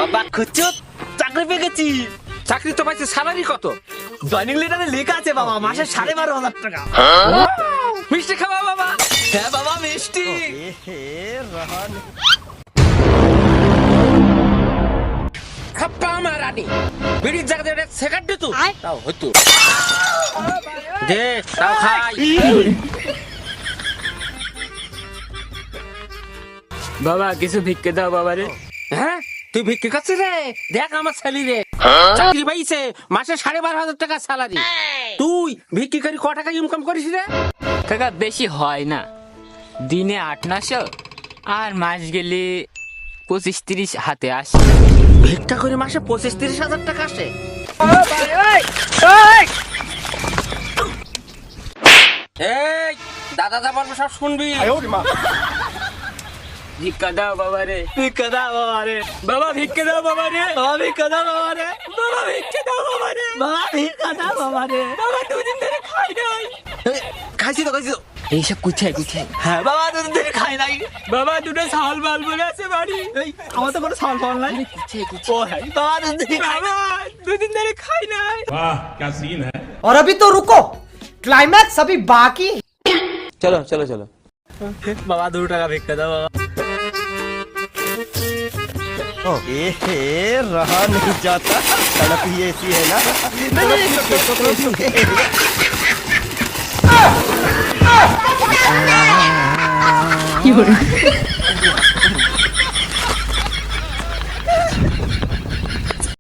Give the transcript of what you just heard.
বাবা খুঁজছো চাকরি পেয়ে গেছি। চাকরি তো পাইছে, স্যালারি কত? জয়নিং লেটারে লেখা আছে বাবা মাসে 12,500 টাকা। মিষ্টি খাওয়া বাবা? হ্যাঁ বাবা মিষ্টি। খাপ্পা আমার রানী বিড়ির জায়গাতে একটা সেকেন্ড দে তো, তাও হইতো দে, তাও খাই। বাবা কিছু ভিক্ষে দাও বাবা রে। হ্যাঁ তুই ভিক্ষে খাচ্ছিস রে? দেখ আমার ছেলে রে চাকরি পাইছে, মাসে 12,500 টাকা স্যালারি। তুই ভিক্ষি করে ক টাকা ইনকাম করিস রে? কাকা বেশি হয় না, দিনে 8-900 আর মাস গেলে 25-30 হাতে আসে। ভিক্ষা করে মাসে 25-30 হাজার টাকা আসে? এই দাদা যা বলবো সব শুনবি। ভিক্ষা দাও বাবা রে, ভিক্ষা দাও বাবা রে। বাবা ভিক্ষে দাও বাবা রে, বাবা ভিক্ষা দাও বাবা রে। বাবা ভিক্ষে দাও বাবা রে, বাবা ভিক্ষা দাও বাবা রে। বাবা দুদিন ধরে খাই নাই। খাইছি তো খাইছি তো। এইসব কুচাই কুচাই। হ্যাঁ বাবা দুদিন ধরে খাই নাই। বাবা দুটো ছাল বাল বলে আছে বাড়ি। এই আমার তো কোনো সাল পাল নাই। কুচাই কুচাই। ও হ্যাঁ বাবা দুদিন ধরে খাই নাই। বাবা দুদিন ধরে খাই নাই। वाह क्या सीन है। और अभी तो रुको, क्लाइमैक्स अभी बाकी। চলো চলো চলো। বাবা 2 টাকা ভিক্ষা দাও বাবা। रहा नहीं जाता, सड़क ही ऐसी है ना। কি hore